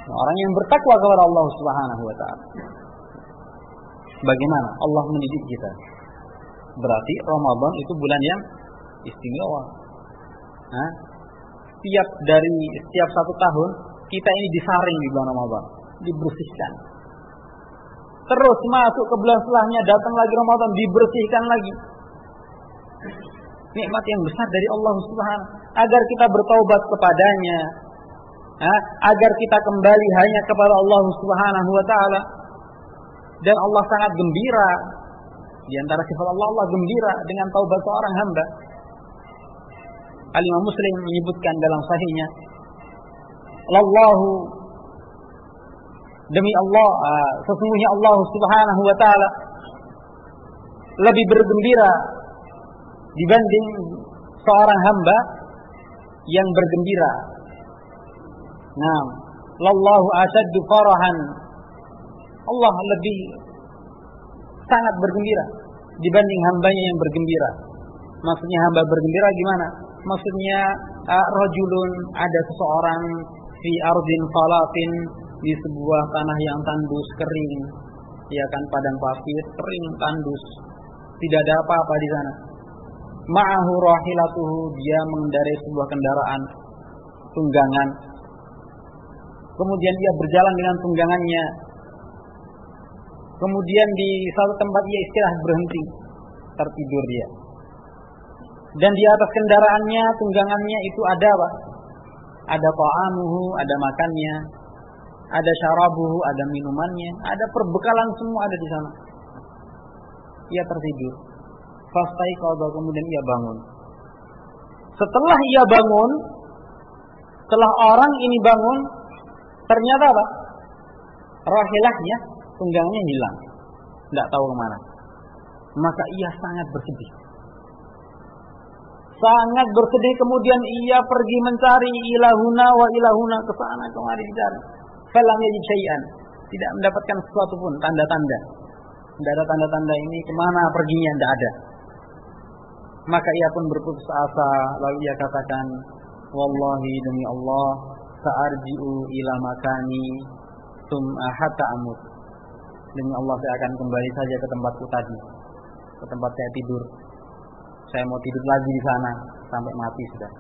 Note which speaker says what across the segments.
Speaker 1: Orang yang bertakwa kepada Allah Subhanahu wa taala. Bagaimana Allah mendidik kita? Berarti Ramadan itu bulan yang istimewa. Setiap satu tahun kita ini disaring di bulan Ramadan, dibersihkan. Terus masuk ke bulan setelahnya, datang lagi Ramadan, dibersihkan lagi. Nikmat yang besar dari Allah Subhanahu, agar kita bertaubat kepadanya, agar kita kembali hanya kepada Allah Subhanahu wa taala. Dan Allah sangat gembira. Di antara sifat Allah, Allah gembira dengan taubat seorang hamba. Al-Imam Muslim menyebutkan dalam sahihnya, Allahu, demi Allah, sesungguhnya Allah Subhanahu wa taala lebih bergembira dibanding seorang hamba yang bergembira. Nah, lallahu asyaddu farahan. Allah lebih sangat bergembira dibanding hambanya yang bergembira. Maksudnya hamba bergembira gimana? Maksudnya rajulun, ada seseorang fi ardin falatin, di sebuah tanah yang tandus kering, ya kan, padang pasir kering tandus, tidak ada apa-apa di sana. Ma'ahu rahilatuhu, dia mengendarai sebuah kendaraan tunggangan. Kemudian dia berjalan dengan tunggangannya. Kemudian di satu tempat dia istirahat, berhenti, tertidur dia. Dan di atas kendaraannya, tunggangannya itu ada apa? Ada ta'amuhu, ada makannya, ada syarabuhu, ada minumannya, ada perbekalan, semua ada di sana. Ia tertidur. Fastaiqadha, kemudian ia bangun. Setelah ia bangun, setelah orang ini bangun, ternyata apa? Rahilahnya, tunggangnya hilang, tidak tahu kemana. Maka ia sangat bersedih. Sangat bersedih, kemudian ia pergi mencari ilahuna wa ilahuna, ke sana kemari dicari. Falam yajid syai'an, tidak mendapatkan sesuatu pun, tanda-tanda. Tidak ada tanda-tanda ini kemana perginya, tidak ada. Maka ia pun berputus asa, lalu ia katakan, wallahi, demi Allah, sa'arji'u ila makani hatta amut. Demi Allah, saya akan kembali saja ke tempatku tadi, ke tempat saya tidur. Saya mau tidur lagi di sana sampai mati sudah.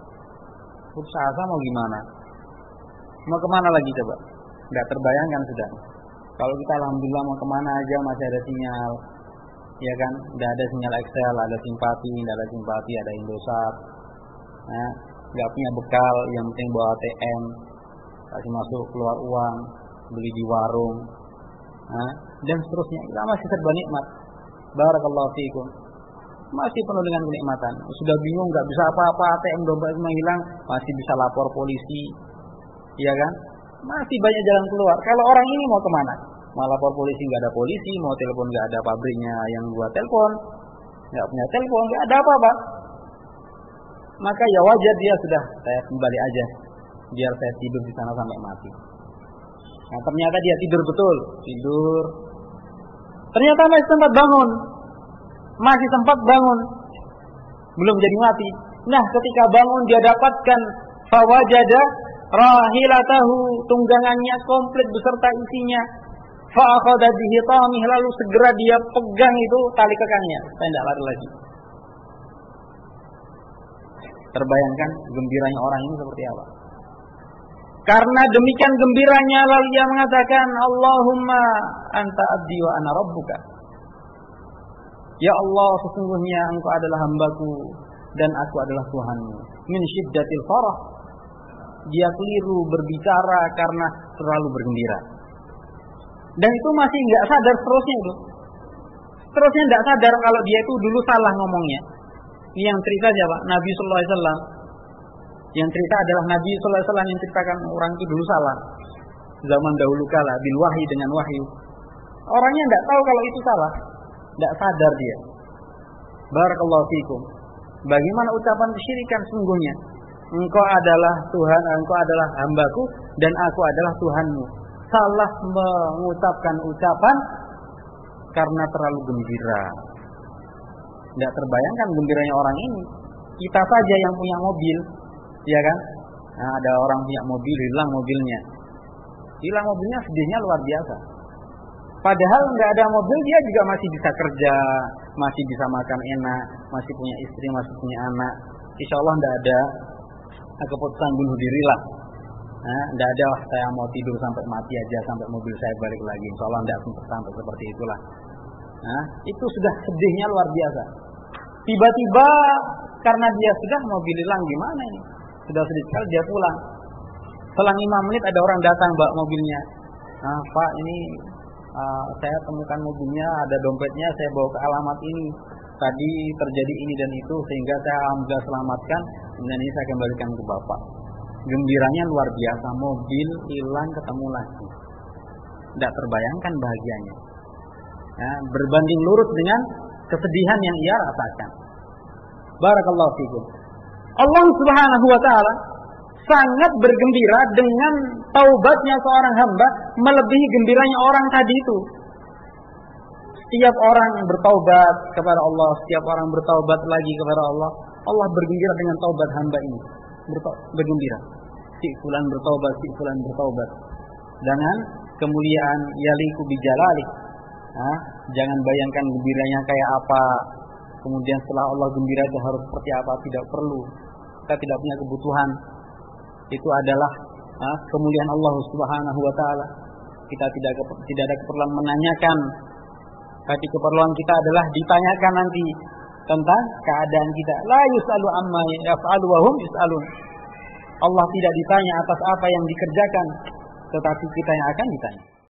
Speaker 1: Putus asa mau gimana? Mau kemana lagi coba? Nggak terbayangkan sudah. Kalau kita alhamdulillah mau kemana aja masih ada sinyal, ya kan? Nggak ada sinyal Excel, ada simpati, nggak ada simpati, ada Indosat. Nggak punya bekal, yang penting bawa ATM, kasih masuk keluar uang, beli di warung, dan seterusnya. Kita masih serba nikmat. Barakallahu fiikum. Masih penuh dengan kenikmatan. Sudah bingung, nggak bisa apa-apa, ATM dompet semua hilang, masih bisa lapor polisi, ya kan? Masih banyak jalan keluar. Kalau orang ini mau kemana? Mau lapor polisi, nggak ada polisi. Mau telepon, nggak ada pabriknya yang buat telepon. Nggak punya telepon, nggak ada apa-apa. Maka ya wajar dia sudah, saya kembali aja, biar saya tidur di sana sampai mati. Nah, ternyata dia tidur betul, tidur. Ternyata masih sempat bangun. Masih sempat bangun, belum jadi mati. Nah, ketika bangun dia dapatkan fawajada rahilatahu, tunggangannya komplit beserta isinya. Fa'akhadha bihitamihi, lalu segera dia pegang itu tali kekangnya. Saya tidak lari lagi. Terbayangkan gembiranya orang ini seperti apa? Karena demikian gembiranya, lalu dia mengatakan, Allahumma anta abdi wa ana rabbuka. Ya Allah, sesungguhnya Engkau adalah hambaku dan aku adalah Tuhanmu. Min syiddatil farah. Dia keliru berbicara karena terlalu bergembira. Dan itu masih nggak sadar seterusnya itu. Seterusnya nggak sadar kalau dia itu dulu salah ngomongnya. Ini yang cerita siapa? Nabi Sallallahu Alaihi Wasallam. Yang cerita adalah Nabi Sallallahu Alaihi Wasallam yang ceritakan orang itu dulu salah. Zaman dahulu kala bil wahyi, dengan wahyu. Orangnya nggak tahu kalau itu salah. Tidak sadar dia. Barakallahu fikum. Bagaimana ucapan kesyirikan sungguhnya? Engkau adalah Tuhan, engkau adalah hambaku, dan aku adalah Tuhanmu. Salah mengucapkan ucapan karena terlalu gembira. Tidak terbayangkan gembiranya orang ini. Kita saja yang punya mobil, ya kan? Nah, ada orang punya mobil, hilang mobilnya. Hilang mobilnya, sedihnya luar biasa. Padahal nggak ada mobil, dia juga masih bisa kerja, masih bisa makan enak, masih punya istri, masih punya anak. Insya Allah nggak ada keputusan bunuh diri lah. Nggak ada, saya mau tidur sampai mati aja, sampai mobil saya balik lagi. Insya Allah nggak sampai seperti itulah. Itu sudah sedihnya luar biasa. Tiba-tiba karena dia sudah mobil hilang, gimana ini? Sudah sedih sekali, dia pulang. Selang 5 menit ada orang datang bawa mobilnya. Pak, ini saya temukan mobilnya, ada dompetnya, saya bawa ke alamat ini. Tadi terjadi ini dan itu, sehingga saya alhamdulillah selamatkan, dan ini saya kembalikan ke Bapak. Gembiranya luar biasa, mobil hilang ketemu lagi. Tidak terbayangkan bahagianya. Berbanding lurus dengan kesedihan yang ia rasakan. Barakallahu fikum. Allah Subhanahu wa taala sangat bergembira dengan taubatnya seorang hamba melebihi gembiranya orang tadi itu. Setiap orang bertaubat kepada Allah, setiap orang bertaubat lagi kepada Allah, Allah bergembira dengan taubat hamba ini. Bergembira. Si fulan bertaubat, si fulan bertaubat. Dengan kemuliaan yaliku bijalalik. Jangan bayangkan gembiranya kayak apa. Kemudian setelah Allah gembira itu harus seperti apa, tidak perlu. Kita tidak punya kebutuhan. Itu adalah kemuliaan Allah Subhanahu wa taala. Kita tidak ada keperluan menanyakan. Tapi keperluan kita adalah ditanyakan nanti tentang keadaan kita. La yus'alu amma yaf'alu wa hum yus'alun. Allah tidak ditanya atas apa yang dikerjakan, tetapi kita yang akan ditanya.